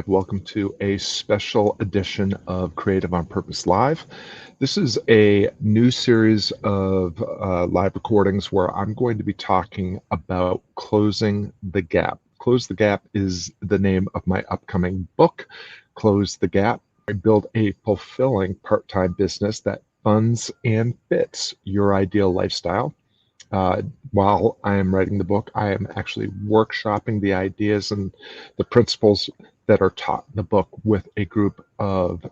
Welcome to a special edition of Creative on Purpose Live. This is a new series of live recordings where I'm going to be talking about closing the gap. Close the Gap is the name of my upcoming book, Close the Gap. I build a fulfilling part-time business that funds and fits your ideal lifestyle. Uh, while I am writing the book, I am actually workshopping the ideas and the principles that are taught in the book with a group of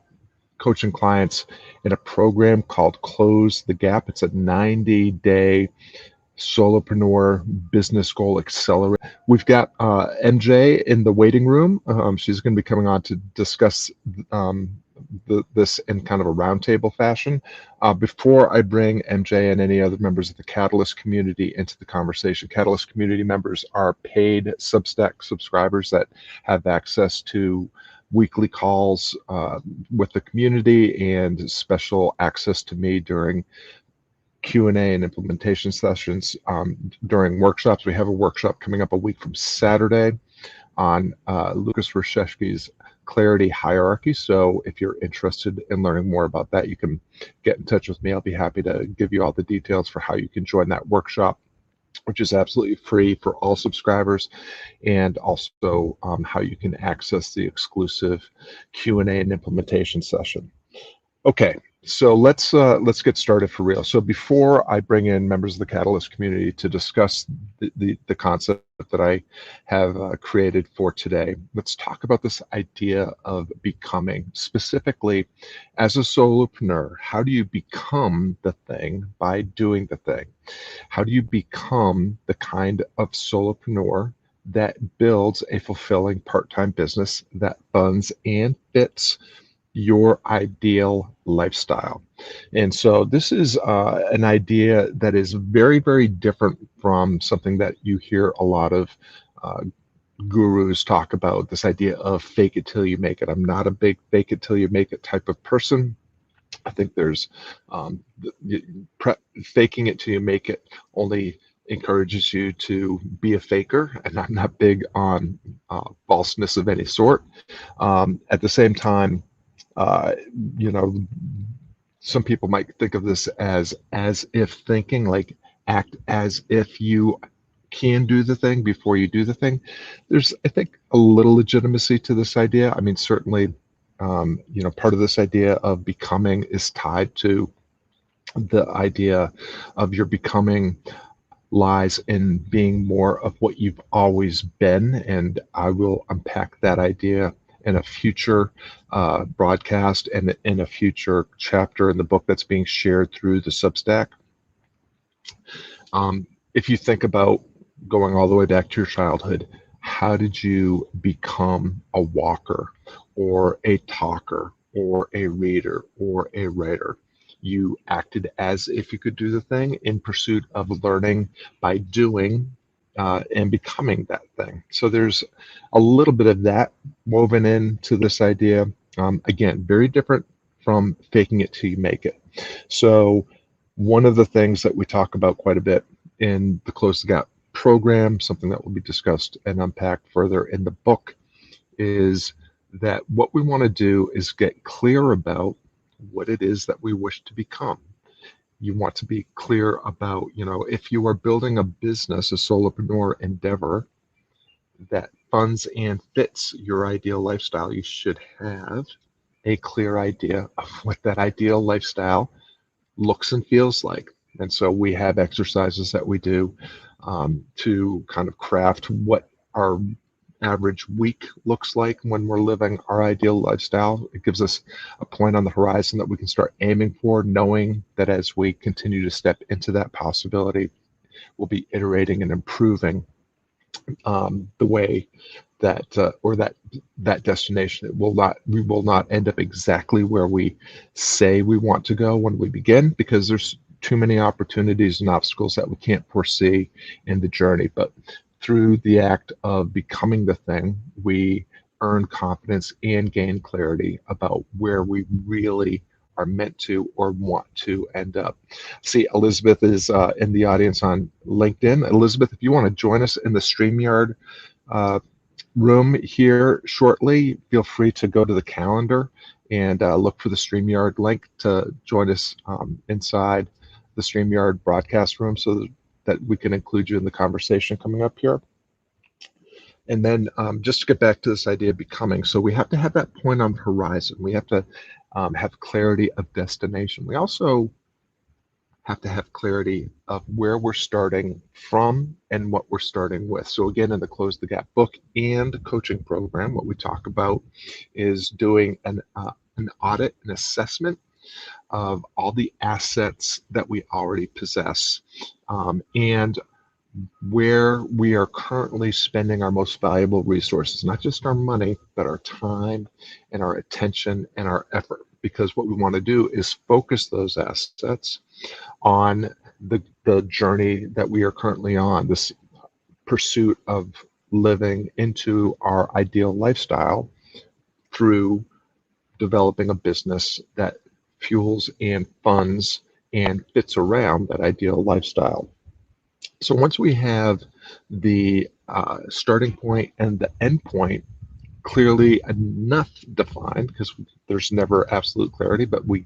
coaching clients in a program called Close the Gap. It's a 90-day Solopreneur Business Goal Accelerator. We've got MJ in the waiting room. She's going to be coming on to discuss this in kind of a roundtable fashion. Before I bring MJ and any other members of the Catalyst community into the conversation, Catalyst community members are paid Substack subscribers that have access to weekly calls with the community and special access to me during Q&A and implementation sessions during workshops. We have a workshop coming up a week from Saturday on Lucas Rashevsky's Clarity Hierarchy. So if you're interested in learning more about that, you can get in touch with me. I'll be happy to give you all the details for how you can join that workshop, which is absolutely free for all subscribers, and also how you can access the exclusive Q&A and implementation session. Okay, so let's get started for real. So before I bring in members of the Catalyst community to discuss the concept that I have created for today, let's talk about this idea of becoming. Specifically, as a solopreneur, how do you become the thing by doing the thing? How do you become the kind of solopreneur that builds a fulfilling part-time business that funds and fits your ideal lifestyle? And so this is an idea that is very, very different from something that you hear a lot of gurus talk about, this idea of fake it till you make it. I'm not a big fake it till you make it type of person. I think there's faking it till you make it only encourages you to be a faker, and I'm not big on falseness of any sort. At the same time, you know, some people might think of this as if thinking, like act as if you can do the thing before you do the thing. There's, I think, a little legitimacy to this idea. I mean, certainly, part of this idea of becoming is tied to the idea of your becoming lies in being more of what you've always been, and I will unpack that idea in a future broadcast and in a future chapter in the book that's being shared through the Substack. If you think about going all the way back to your childhood, how did you become a walker or a talker or a reader or a writer? You acted as if you could do the thing in pursuit of learning by doing and becoming that thing. So there's a little bit of that woven into this idea. Again, very different from faking it till you make it. So one of the things that we talk about quite a bit in the Close the Gap program, something that will be discussed and unpacked further in the book, is that what we want to do is get clear about what it is that we wish to become. You want to be clear about, if you are building a business, a solopreneur endeavor that funds and fits your ideal lifestyle, you should have a clear idea of what that ideal lifestyle looks and feels like. And so we have exercises that we do to kind of craft what our average week looks like when we're living our ideal lifestyle. It gives us a point on the horizon that we can start aiming for, knowing that as we continue to step into that possibility, we'll be iterating and improving the way that or that destination. We will not end up exactly where we say we want to go when we begin, because there's too many opportunities and obstacles that we can't foresee in the journey. But through the act of becoming the thing, we earn confidence and gain clarity about where we really are meant to or want to end up. See, Elizabeth is in the audience on LinkedIn. Elizabeth, if you want to join us in the StreamYard room here shortly, feel free to go to the calendar and look for the StreamYard link to join us inside the StreamYard broadcast room so that we can include you in the conversation coming up here. And then just to get back to this idea of becoming, so we have to have that point on the horizon. We have to have clarity of destination. We also have to have clarity of where we're starting from and what we're starting with. So again, in the Close the Gap book and coaching program, what we talk about is doing an audit, an assessment of all the assets that we already possess, and where we are currently spending our most valuable resources, not just our money, but our time and our attention and our effort. Because what we want to do is focus those assets on the journey that we are currently on, this pursuit of living into our ideal lifestyle through developing a business that fuels and funds and fits around that ideal lifestyle. So once we have the starting point and the end point clearly enough defined, because there's never absolute clarity, but we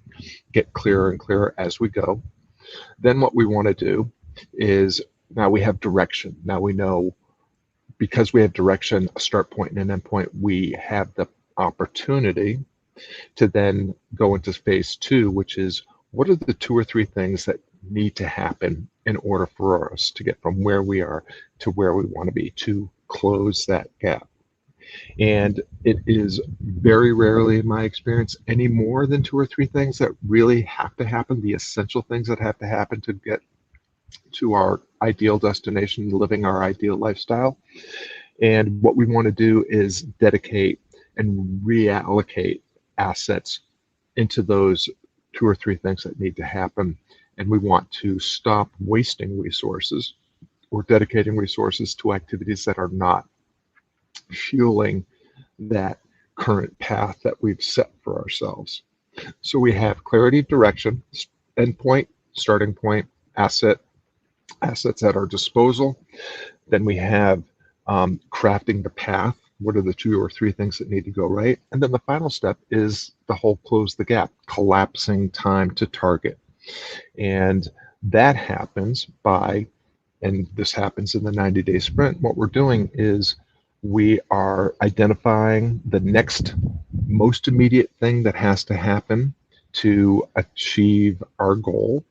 get clearer and clearer as we go, then what we want to do is, now we have direction. Now we know, because we have direction, a start point and an end point, we have the opportunity to then go into phase two, which is, what are the 2 or 3 things that need to happen in order for us to get from where we are to where we want to be, to close that gap. And it is very rarely, in my experience, any more than 2 or 3 things that really have to happen, the essential things that have to happen to get to our ideal destination, living our ideal lifestyle. And what we want to do is dedicate and reallocate assets into those 2 or 3 things that need to happen. And we want to stop wasting resources or dedicating resources to activities that are not fueling that current path that we've set for ourselves. So we have clarity of direction, endpoint, starting point, assets at our disposal. Then we have crafting the path. What are the 2 or 3 things that need to go right? And then the final step is the whole close the gap, collapsing time to target. And that happens by, and this happens in the 90-day sprint, what we're doing is we are identifying the next most immediate thing that has to happen to achieve our goal.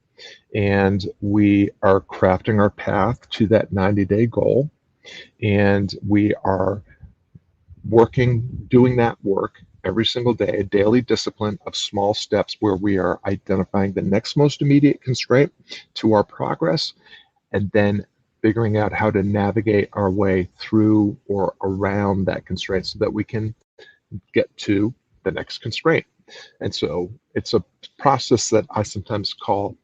And we are crafting our path to that 90-day goal. And we are doing that work every single day, a daily discipline of small steps where we are identifying the next most immediate constraint to our progress, and then figuring out how to navigate our way through or around that constraint so that we can get to the next constraint. And so it's a process that I sometimes call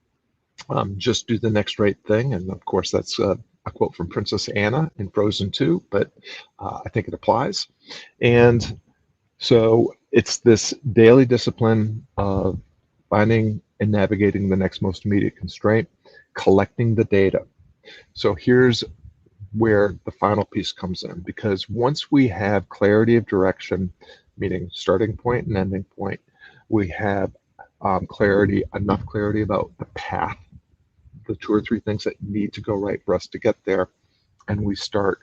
just do the next right thing. And of course, that's a quote from Princess Anna in Frozen 2, but I think it applies. And so it's this daily discipline of finding and navigating the next most immediate constraint, collecting the data. So here's where the final piece comes in, because once we have clarity of direction, meaning starting point and ending point, we have enough clarity about the path, the 2 or 3 things that need to go right for us to get there, and we start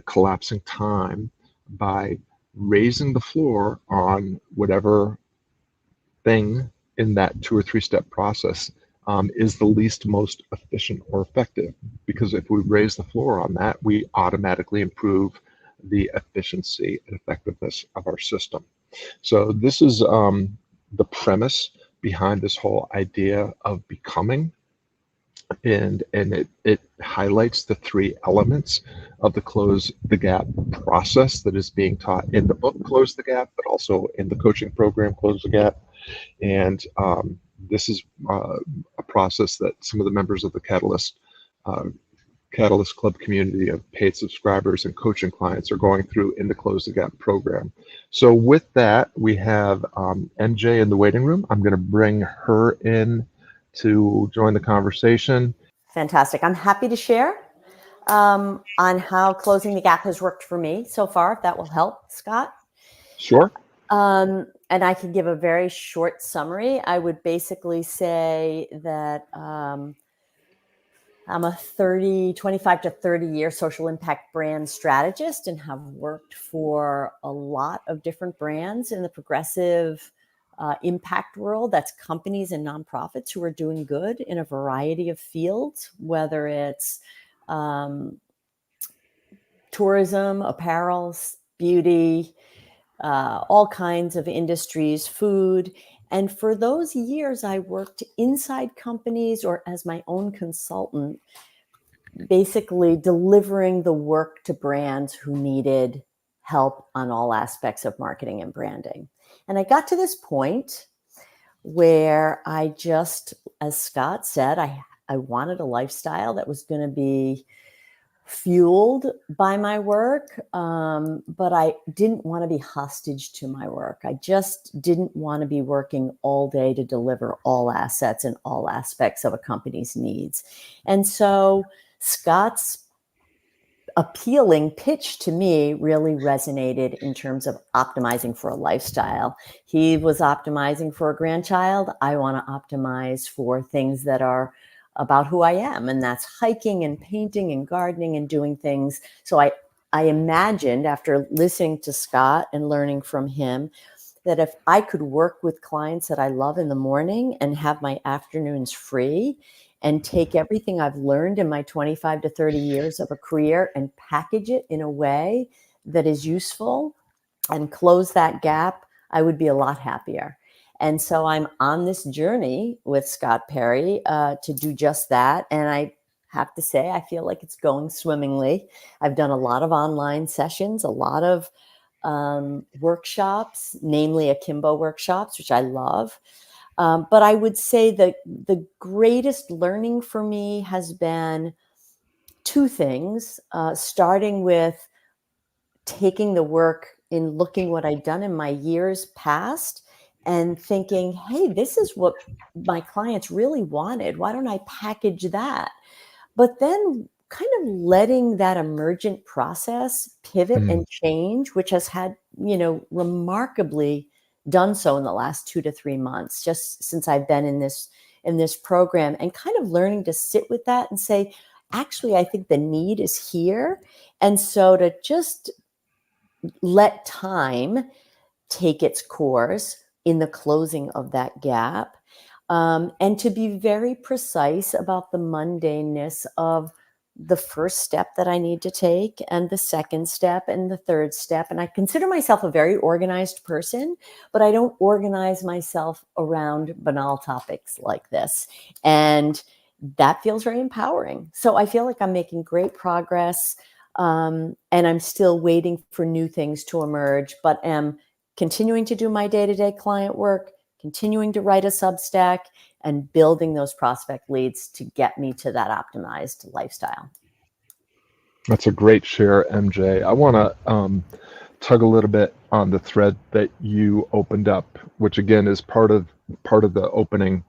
collapsing time by raising the floor on whatever thing in that 2 or 3 step process is the least most efficient or effective. Because if we raise the floor on that, we automatically improve the efficiency and effectiveness of our system. So this is the premise behind this whole idea of becoming. And it highlights the 3 elements of the Close the Gap process that is being taught in the book Close the Gap, but also in the coaching program Close the Gap. And this is a process that some of the members of the Catalyst Club community of paid subscribers and coaching clients are going through in the Close the Gap program. So with that, we have MJ in the waiting room. I'm going to bring her in to join the conversation. Fantastic. I'm happy to share. on how closing the gap has worked for me so far, if that will help, Scott. Sure. And I can give a very short summary. I would basically say that I'm a 25 to 30 year social impact brand strategist and have worked for a lot of different brands in the progressive impact world. That's companies and nonprofits who are doing good in a variety of fields, whether it's tourism, apparel, beauty, all kinds of industries, food. And for those years, I worked inside companies or as my own consultant, basically delivering the work to brands who needed help on all aspects of marketing and branding. And I got to this point where I just, as Scott said, I wanted a lifestyle that was going to be fueled by my work, but I didn't want to be hostage to my work. I just didn't want to be working all day to deliver all assets and all aspects of a company's needs. And so Scott's appealing pitch to me really resonated in terms of optimizing for a lifestyle. He was optimizing for a grandchild. I want to optimize for things that are about who I am, and that's hiking and painting and gardening and doing things. So I imagined, after listening to Scott and learning from him, that if I could work with clients that I love in the morning and have my afternoons free and take everything I've learned in my 25 to 30 years of a career and package it in a way that is useful and close that gap, I would be a lot happier. And so I'm on this journey with Scott Perry to do just that. And I have to say, I feel like it's going swimmingly. I've done a lot of online sessions, a lot of workshops, namely akimbo workshops, which I love. But I would say that the greatest learning for me has been two things, starting with taking the work in looking what I'd done in my years past and thinking, hey, this is what my clients really wanted. Why don't I package that? But then kind of letting that emergent process pivot and change, which has had, remarkably done so in the last 2 to 3 months, just since I've been in this program, and kind of learning to sit with that and say, actually, I think the need is here. And so to just let time take its course in the closing of that gap, and to be very precise about the mundaneness of the first step that I need to take and the second step and the third step. And I consider myself a very organized person, but I don't organize myself around banal topics like this. And that feels very empowering. So I feel like I'm making great progress. And I'm still waiting for new things to emerge, but am continuing to do my day-to-day client work, continuing to write a Substack, and building those prospect leads to get me to that optimized lifestyle. That's a great share, MJ. I want to tug a little bit on the thread that you opened up, which again is part of the opening,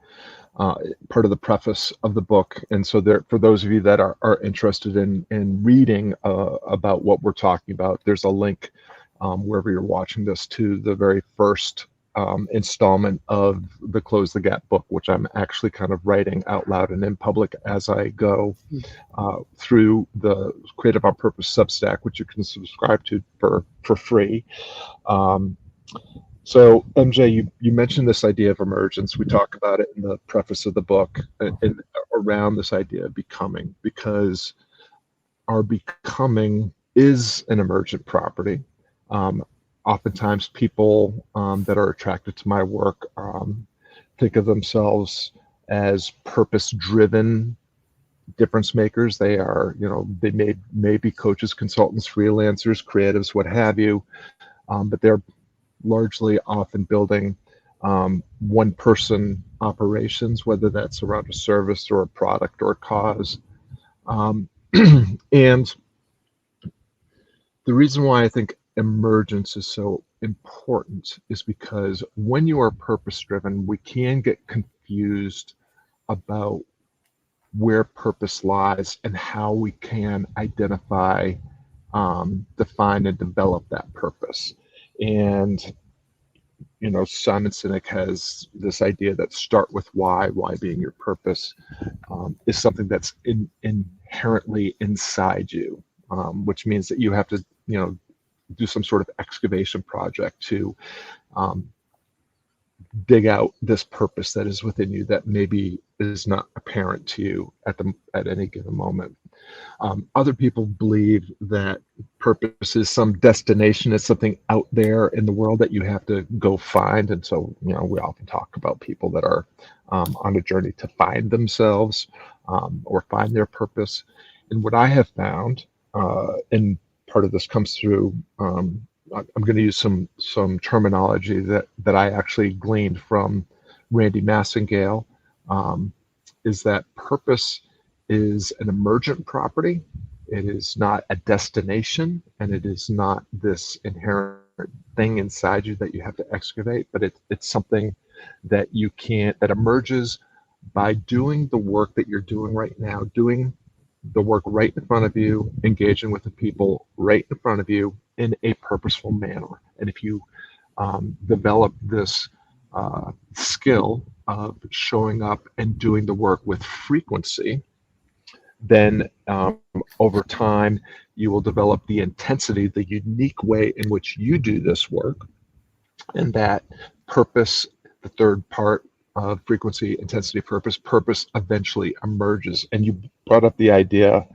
part of the preface of the book. And so there, for those of you that are interested in reading about what we're talking about, there's a link wherever you're watching this to the very first installment of the Close the Gap book, which I'm actually kind of writing out loud and in public as I go through the Creative on Purpose Substack, which you can subscribe to for free. So MJ, you mentioned this idea of emergence. We talk about it in the preface of the book, and around this idea of becoming, because our becoming is an emergent property. Oftentimes people that are attracted to my work think of themselves as purpose-driven difference makers. They are, they may be coaches, consultants, freelancers, creatives, what have you, but they're largely often building one-person operations, whether that's around a service or a product or a cause. And the reason why I think emergence is so important is because when you are purpose-driven, we can get confused about where purpose lies and how we can identify, define, and develop that purpose. And Simon Sinek has this idea that start with why being your purpose, is something that's inherently inside you, which means that you have to, do some sort of excavation project to, um, dig out this purpose that is within you that maybe is not apparent to you at any given moment. Other people believe that purpose is some destination, is something out there in the world that you have to go find. And so, we often talk about people that are, on a journey to find themselves, or find their purpose. And what I have found, and part of this comes through, I'm going to use some terminology that I actually gleaned from Randy Massingale, um, is that purpose is an emergent property. It is not a destination, and it is not this inherent thing inside you that you have to excavate, but it's something that that emerges by doing the work that you're doing right now, doing the work right in front of you, engaging with the people right in front of you in a purposeful manner. And if you, develop this, skill of showing up and doing the work with frequency, then, over time, you will develop the intensity, the unique way in which you do this work, and that purpose, the third part of frequency, intensity, purpose eventually emerges. And you brought up the idea,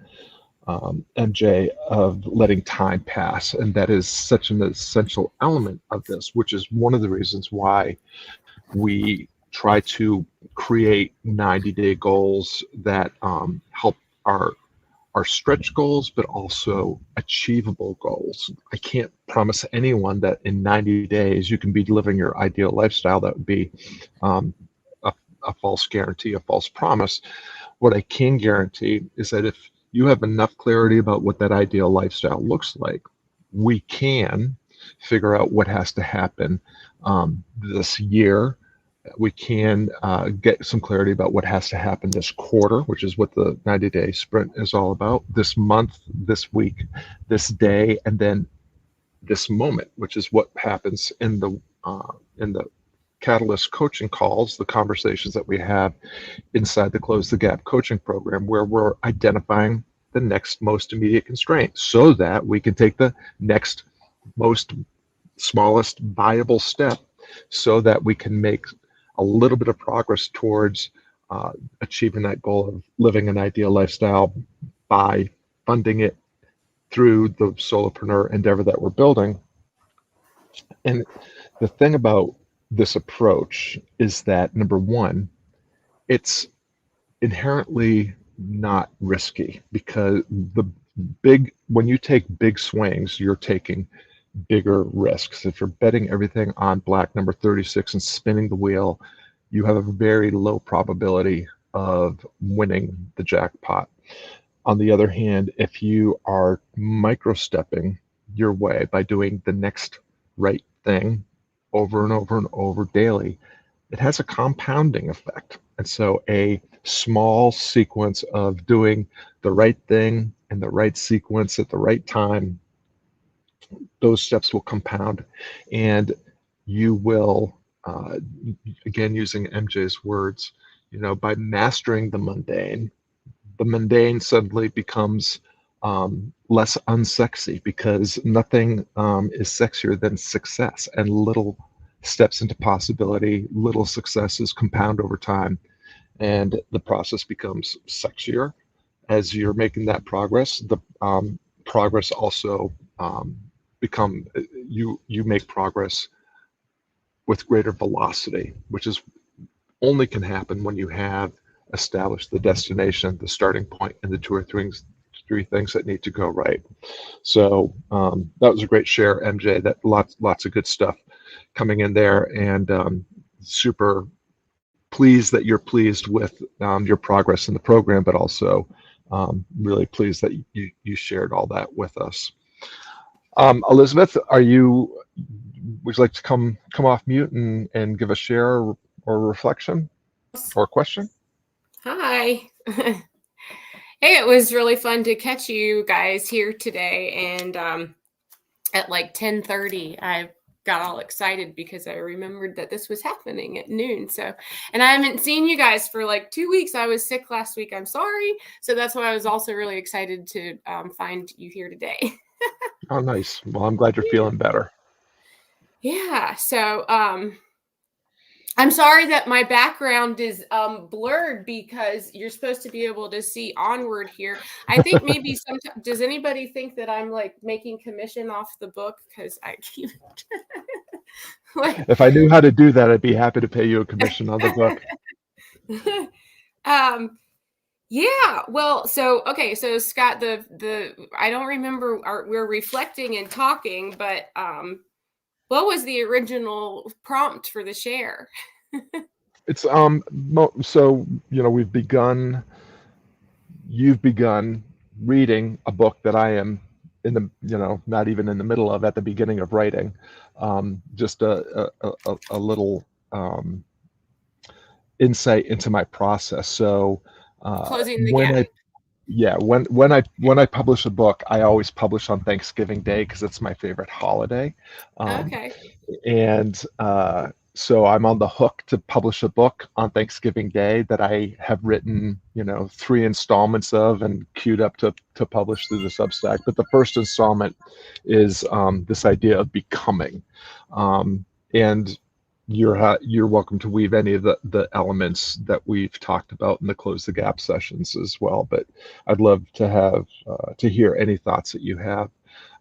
MJ, of letting time pass, and that is such an essential element of this, which is one of the reasons why we try to create 90-day goals that, help our stretch goals, but also achievable goals. I can't promise anyone that in 90 days you can be living your ideal lifestyle. That would be, um, a, a false guarantee, a false promise. What I can guarantee is that if you have enough clarity about what that ideal lifestyle looks like, we can figure out what has to happen, this year. We can, get some clarity about what has to happen this quarter, which is what the 90-day sprint is all about, this month, this week, this day, and then this moment, which is what happens in the Catalyst coaching calls, the conversations that we have inside the Close the Gap coaching program, where we're identifying the next most immediate constraint so that we can take the next most smallest viable step, so that we can make a little bit of progress towards, achieving that goal of living an ideal lifestyle by funding it through the solopreneur endeavor that we're building. And the thing about this approach is that, number one, it's inherently not risky, because when you take big swings, you're taking bigger risks. If you're betting everything on black number 36 and spinning the wheel, you have a very low probability of winning the jackpot. On the other hand, if you are micro-stepping your way by doing the next right thing over and over and over daily, it has a compounding effect. And so a small sequence of doing the right thing in the right sequence at the right time, those steps will compound, and you will, again, using MJ's words, by mastering the mundane suddenly becomes, less unsexy, because nothing, is sexier than success, and little steps into possibility, little successes compound over time, and the process becomes sexier as you're making that progress. The, progress also, become you make progress with greater velocity, which is only can happen when you have established the destination, the starting point, and the three things that need to go right. So, that was a great share, MJ. That lots of good stuff coming in there, and, super pleased that you're pleased with, your progress in the program, but also, really pleased that you shared all that with us. Elizabeth, would you like to come off mute and give a share or reflection or question? Hi. Hey, it was really fun to catch you guys here today. And at like 10:30, I got all excited because I remembered that this was happening at noon. So, and I haven't seen you guys for like 2 weeks. I was sick last week. I'm sorry. So that's why I was also really excited to find you here today. Oh, nice. Well, I'm glad you're feeling better. Yeah. So, I'm sorry that my background is blurred because you're supposed to be able to see onward here. I think maybe sometimes, does anybody think that I'm like making commission off the book? Because I keep like, If I knew how to do that, I'd be happy to pay you a commission on the book. Yeah, well, so okay, so Scott, the I don't remember we're reflecting and talking, but what was the original prompt for the share? It's so you've begun reading a book that I am in the not even in the middle of, at the beginning of writing. Just a little insight into my process. So Closing the when gap. I yeah when I publish a book, I always publish on Thanksgiving Day because it's my favorite holiday. um, Okay. and so I'm on the hook to publish a book on Thanksgiving Day that I have written, 3 installments of and queued up to publish through the Substack. But the first installment is this idea of becoming, and you're welcome to weave any of the elements that we've talked about in the Close the Gap sessions as well. But I'd love to have to hear any thoughts that you have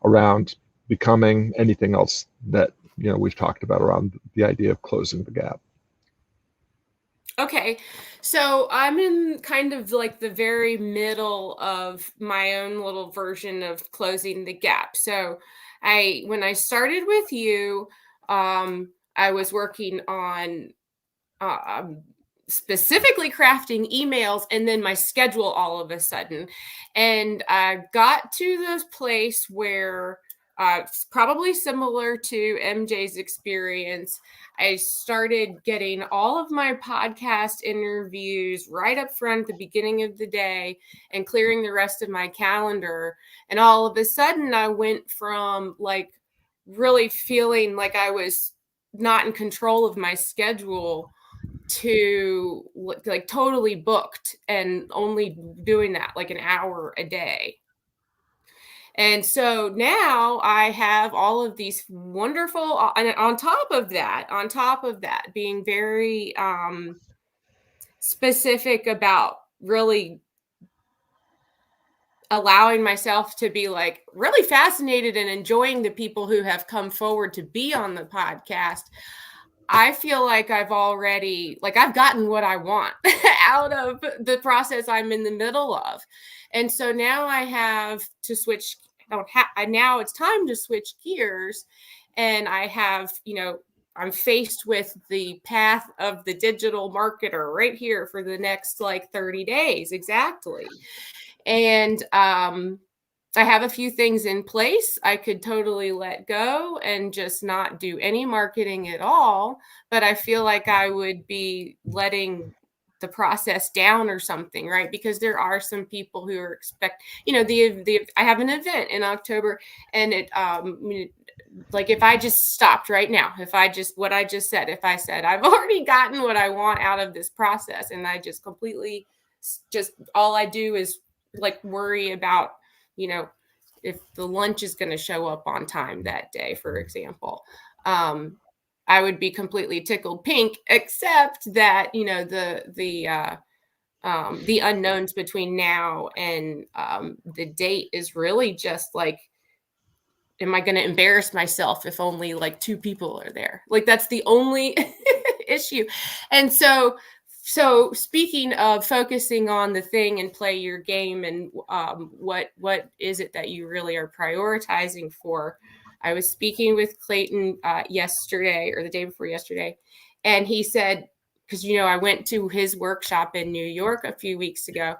around becoming, anything else that we've talked about around the idea of closing the gap. Okay, so I'm in kind of like the very middle of my own little version of closing the gap. So when I started with you, I was working on specifically crafting emails, and then my schedule all of a sudden. And I got to this place where it's probably similar to MJ's experience. I started getting all of my podcast interviews right up front at the beginning of the day and clearing the rest of my calendar. And all of a sudden, I went from like really feeling like I was not in control of my schedule to like totally booked and only doing that like an hour a day. And so now I have all of these wonderful, and on top of that, being very specific about really allowing myself to be like really fascinated and enjoying the people who have come forward to be on the podcast. I feel like I've gotten what I want out of the process I'm in the middle of. And so now I have to switch. Now it's time to switch gears. And I have, I'm faced with the path of the digital marketer right here for the next like 30 days exactly. And I have a few things in place. I could totally let go and just not do any marketing at all, but I feel like I would be letting the process down or something, right? Because there are some people who are I have an event in October, and like if I just stopped right now, if I just what I just said, if I said I've already gotten what I want out of this process, and I just completely just all I do is like worry about, if the lunch is going to show up on time that day, for example, I would be completely tickled pink, except that, the unknowns between now and the date is really just like, am I going to embarrass myself if only like 2 people are there? Like that's the only issue. And so speaking of focusing on the thing and play your game, and what is it that you really are prioritizing for? I was speaking with Clayton yesterday or the day before yesterday, and he said, because I went to his workshop in New York a few weeks ago,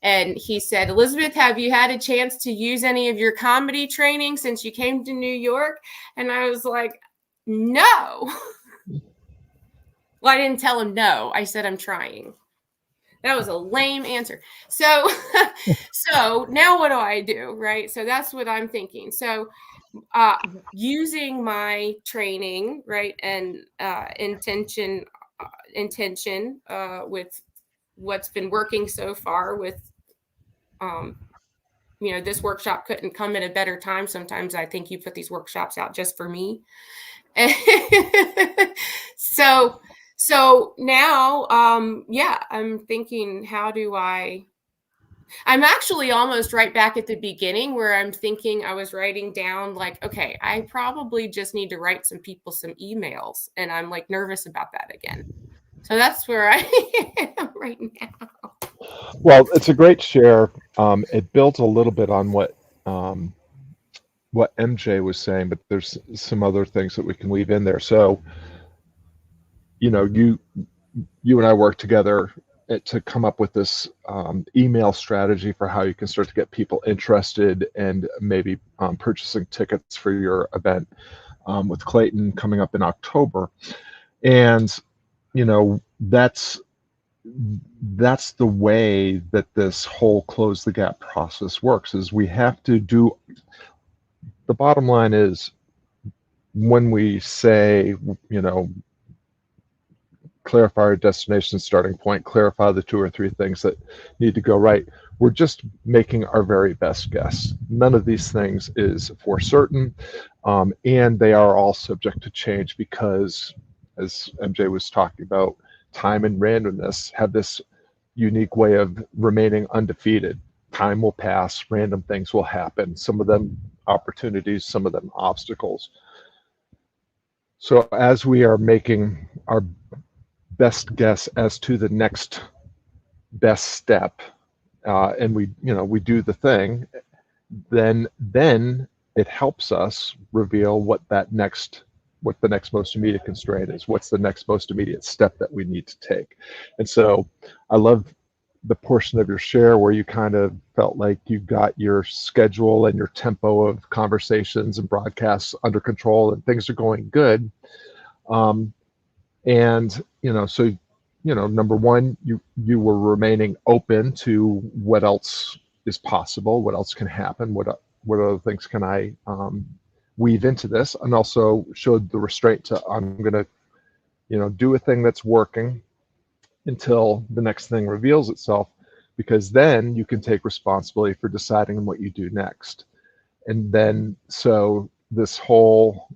and he said, Elizabeth, have you had a chance to use any of your comedy training since you came to New York? And I was like, no. Well, I didn't tell him no. I said, I'm trying. That was a lame answer. So, so now what do I do? Right. So that's what I'm thinking. So, using my training, right, and intention with what's been working so far with, this workshop couldn't come at a better time. Sometimes I think you put these workshops out just for me. so now, I'm thinking, I'm actually almost right back at the beginning where I'm thinking, I was writing down like, okay, I probably just need to write some people some emails. And I'm like nervous about that again. So that's where I am right now. Well, it's a great share. It builds a little bit on what MJ was saying, but there's some other things that we can weave in there. So, you and I work together to come up with this email strategy for how you can start to get people interested and maybe purchasing tickets for your event with Clayton coming up in October. And, that's the way that this whole close the gap process works. Is we have to do, the bottom line is, when we say, clarify our destination starting point, clarify the 2 or 3 things that need to go right, we're just making our very best guess. None of these things is for certain, and they are all subject to change because, as MJ was talking about, time and randomness have this unique way of remaining undefeated. Time will pass, random things will happen, some of them opportunities, some of them obstacles. So as we are making our best guess as to the next best step, and we do the thing, then it helps us reveal what the next most immediate constraint is, what's the next most immediate step that we need to take. And so I love the portion of your share where you kind of felt like you got your schedule and your tempo of conversations and broadcasts under control and things are going good. And, number one, you were remaining open to what else is possible, what else can happen, what other things can I weave into this, and also showed the restraint to, I'm going to, do a thing that's working until the next thing reveals itself, because then you can take responsibility for deciding what you do next. And then, so this whole,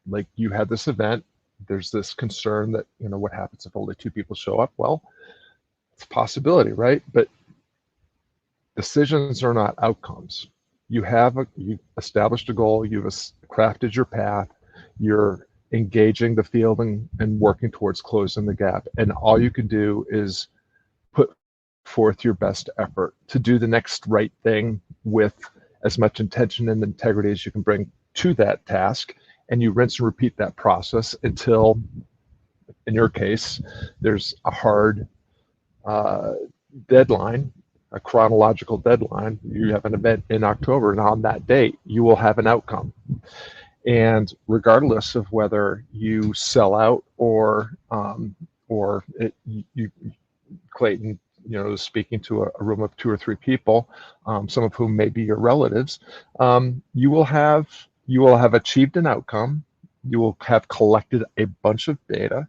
like you had this event, there's this concern that, what happens if only 2 people show up? Well, it's a possibility, right? But decisions are not outcomes. You established a goal, you've crafted your path, you're engaging the field and working towards closing the gap. And all you can do is put forth your best effort to do the next right thing with as much intention and integrity as you can bring to that task. And you rinse and repeat that process until, in your case, there's a hard deadline, a chronological deadline. You have an event in October, and on that date, you will have an outcome. And regardless of whether you sell out or Clayton, speaking to a room of 2 or 3 people, some of whom may be your relatives, you will have achieved an outcome. You will have collected a bunch of data.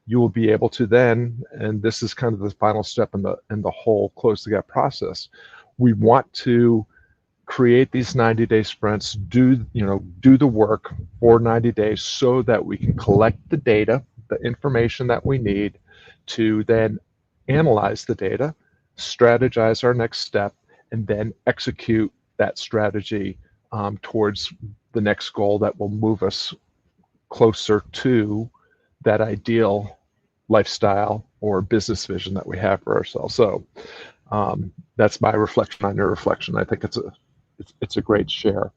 You will be able to then, and this is kind of the final step in the whole close the gap process. We want to create these 90-day sprints, do the work for 90 days so that we can collect the data, the information that we need to then analyze the data, strategize our next step, and then execute that strategy towards the next goal that will move us closer to that ideal lifestyle or business vision that we have for ourselves. So that's my reflection on your reflection. I think it's a great share.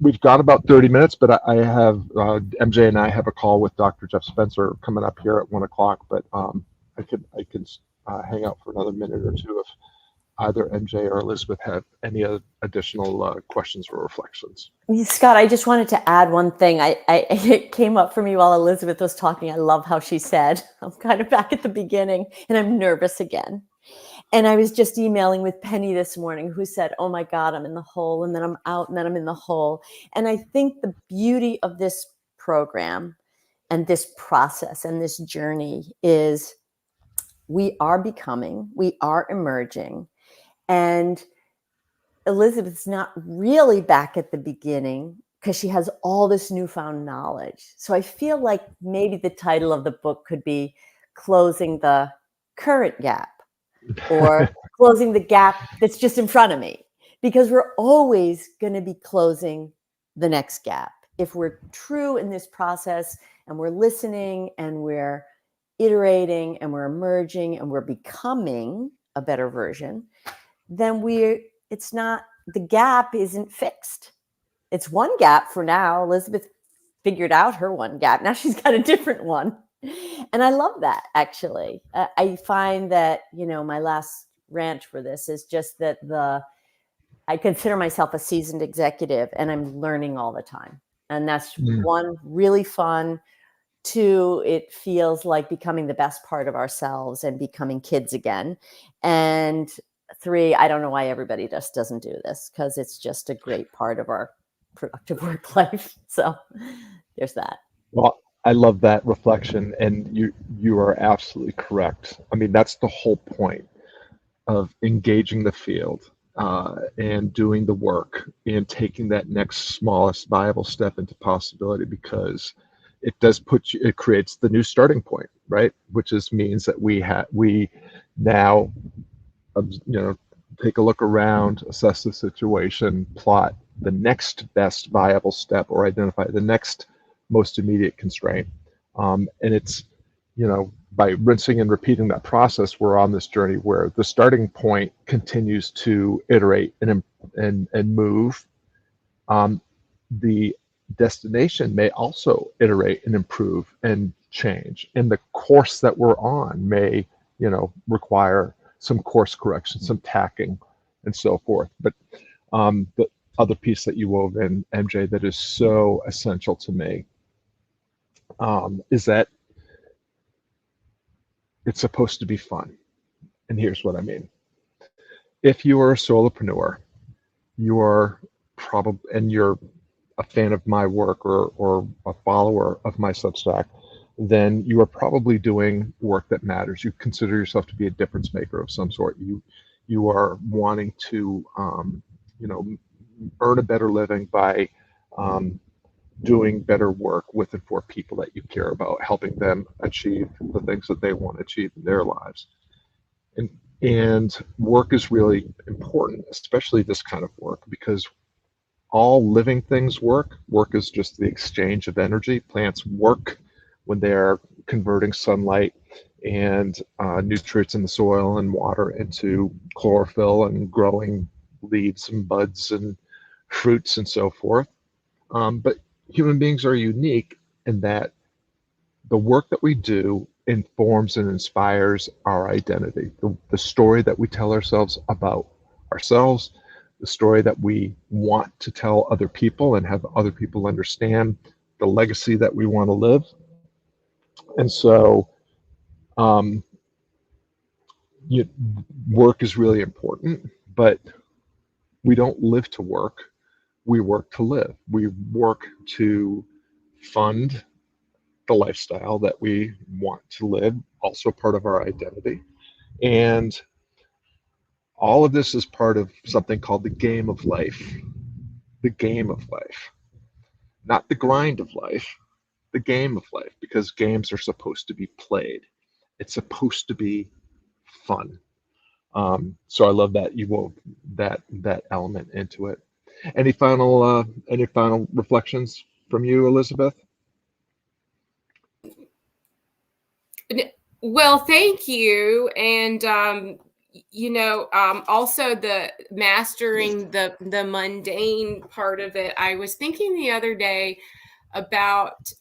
We've got about 30 minutes, but I have MJ and I have a call with Dr. Jeff Spencer coming up here at 1 o'clock. But I can hang out for another minute or two either MJ or Elizabeth have any additional questions or reflections. Scott, I just wanted to add one thing. It came up for me while Elizabeth was talking. I love how she said, I'm kind of back at the beginning and I'm nervous again. And I was just emailing with Penny this morning, who said, oh my God, I'm in the hole, and then I'm out, and then I'm in the hole. And I think the beauty of this program and this process and this journey is we are becoming, we are emerging. And Elizabeth's not really back at the beginning because she has all this newfound knowledge. So I feel like maybe the title of the book could be Closing the Current Gap, or closing the gap that's just in front of me, because we're always going to be closing the next gap. If we're true in this process and we're listening and we're iterating and we're emerging and we're becoming a better version, then it's not, the gap isn't fixed. It's one gap for now. Elizabeth figured out her one gap. Now she's got a different one. And I love that, actually. I find that, my last rant for this is just that I consider myself a seasoned executive and I'm learning all the time. And that's one, really fun. Two, it feels like becoming the best part of ourselves and becoming kids again. And three, I don't know why everybody just doesn't do this, because it's just a great part of our productive work life. So there's that. Well, I love that reflection, and you are absolutely correct. I mean, that's the whole point of engaging the field and doing the work and taking that next smallest viable step into possibility, because it does it creates the new starting point, right? Which means that we now, take a look around, assess the situation, plot the next best viable step, or identify the next most immediate constraint. And it's, by rinsing and repeating that process, we're on this journey where the starting point continues to iterate and move. The destination may also iterate and improve and change, and the course that we're on may, require some course correction, some tacking, and so forth. But the other piece that you wove in, MJ, that is so essential to me is that it's supposed to be fun. And here's what I mean. If you are a solopreneur, you are and you're a fan of my work or a follower of my Substack, then you are probably doing work that matters. You consider yourself to be a difference maker of some sort. You are wanting to, earn a better living by doing better work with and for people that you care about, helping them achieve the things that they want to achieve in their lives. And work is really important, especially this kind of work, because all living things work. Work is just the exchange of energy. Plants work when they're converting sunlight and nutrients in the soil and water into chlorophyll and growing leaves and buds and fruits and so forth. But human beings are unique in that the work that we do informs and inspires our identity, the story that we tell ourselves about ourselves, the story that we want to tell other people and have other people understand, the legacy that we want to live. And so work is really important, but we don't live to work. We work to live. We work to fund the lifestyle that we want to live, also part of our identity. And all of this is part of something called the game of life. The game of life. Not the grind of life, the game of life, because games are supposed to be played. It's supposed to be fun. So I love that you wove that element into it. Any final reflections from you, Elizabeth? Well, thank you. And, also the mastering the mundane part of it. I was thinking the other day about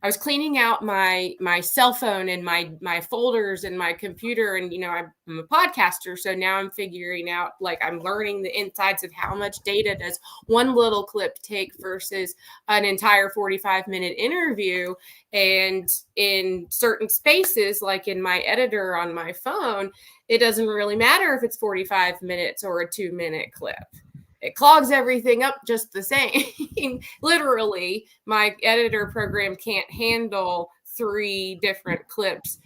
was cleaning out my cell phone and my folders and my computer, and I'm a podcaster, so now I'm figuring out, like, I'm learning the insides of how much data does one little clip take versus an entire 45-minute interview. And in certain spaces, like in my editor on my phone, it doesn't really matter if it's 45 minutes or a 2-minute clip. It clogs everything up just the same. Literally, my editor program can't handle 3 different clips.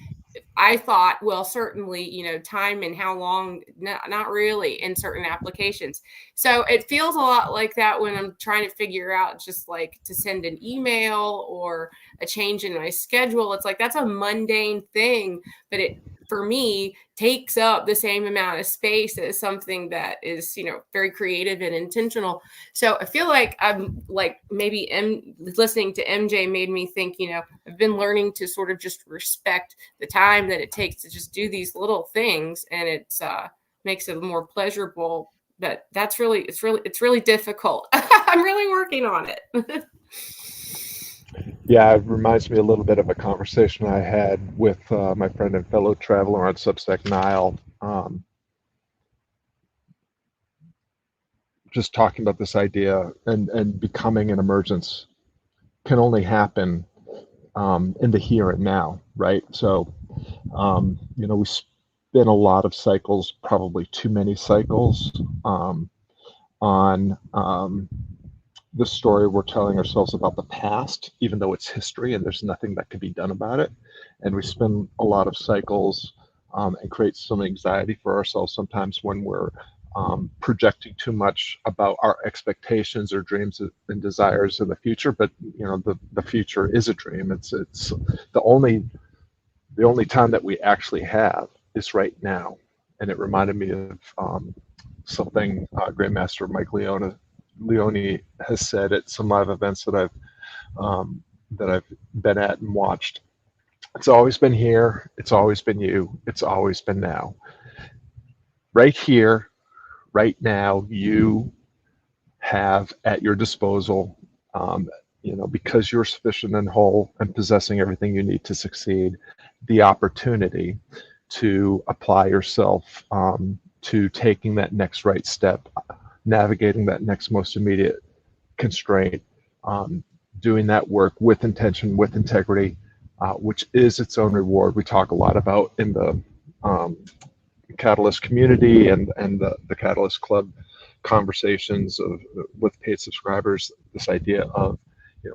I thought, well, certainly, time and how long, not really in certain applications. So it feels a lot like that when I'm trying to figure out just like to send an email or a change in my schedule. It's like, that's a mundane thing, but it, for me, takes up the same amount of space as something that is, very creative and intentional. So I feel like I'm like, maybe listening to MJ made me think, I've been learning to sort of just respect the time that it takes to just do these little things, and it's makes it more pleasurable. But it's really difficult. I'm really working on it. Yeah, it reminds me a little bit of a conversation I had with my friend and fellow traveler on Substack, Niall, just talking about this idea and becoming an emergence can only happen in the here and now, right? So, we spin a lot of cycles, probably too many cycles, on the story we're telling ourselves about the past, even though it's history and there's nothing that can be done about it. And we spin a lot of cycles and create some anxiety for ourselves sometimes when we're projecting too much about our expectations or dreams and desires in the future. But the future is a dream. It's the only time that we actually have is right now. And it reminded me of something Grandmaster Mike Leone has said at some live events that I've been at and watched. It's always been here. It's always been you. It's always been now. Right here, right now, you have at your disposal, because you're sufficient and whole and possessing everything you need to succeed, the opportunity to apply yourself to taking that next right step, navigating that next most immediate constraint, doing that work with intention, with integrity, which is its own reward. We talk a lot about in the Catalyst community and the Catalyst Club conversations with paid subscribers, this idea of,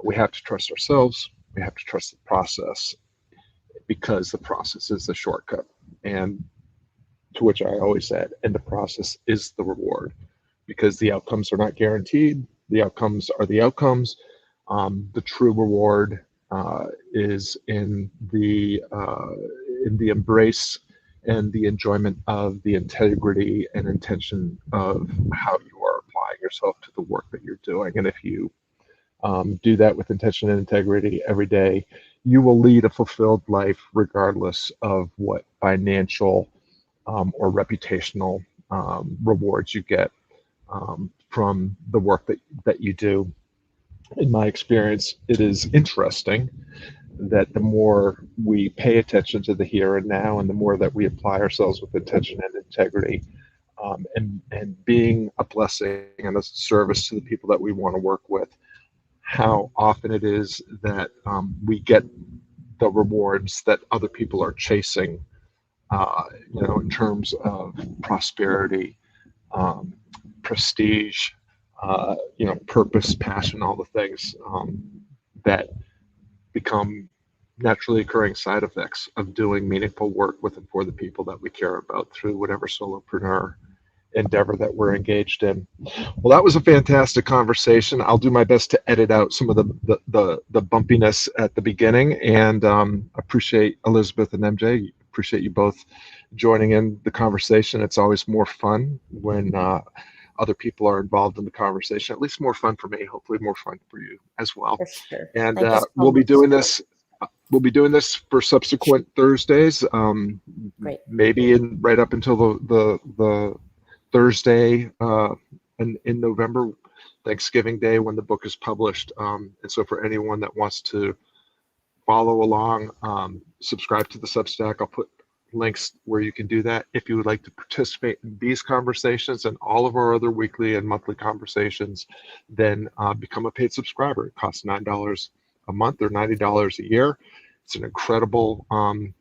we have to trust ourselves, we have to trust the process, because the process is the shortcut. And to which I always said, and the process is the reward, because the outcomes are not guaranteed. The outcomes are the outcomes. The true reward is in the embrace and the enjoyment of the integrity and intention of how you are applying yourself to the work that you're doing. And if you do that with intention and integrity every day, you will lead a fulfilled life regardless of what financial or reputational rewards you get from the work that you do. In my experience, it is interesting that the more we pay attention to the here and now, and the more that we apply ourselves with intention and integrity, and being a blessing and a service to the people that we want to work with, how often it is that we get the rewards that other people are chasing, in terms of prosperity, prestige, purpose, passion, all the things that become naturally occurring side effects of doing meaningful work with and for the people that we care about through whatever solopreneur endeavor that we're engaged in. Well, that was a fantastic conversation. I'll do my best to edit out some of the bumpiness at the beginning, and appreciate Elizabeth and MJ. Appreciate you both joining in the conversation. It's always more fun when other people are involved in the conversation. At least more fun for me. Hopefully, more fun for you as well. For sure. And we'll be doing this. We'll be doing this for subsequent Thursdays. Great. Maybe right up until the Thursday in November, Thanksgiving Day, when the book is published. And so for anyone that wants to follow along, subscribe to the Substack. I'll put links where you can do that. If you would like to participate in these conversations and all of our other weekly and monthly conversations, then become a paid subscriber. It costs $9 a month or $90 a year. It's an incredible,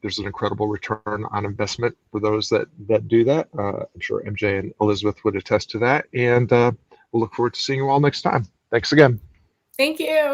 there's an incredible return on investment for those that do that. I'm sure MJ and Elizabeth would attest to that. And we'll look forward to seeing you all next time. Thanks again. Thank you.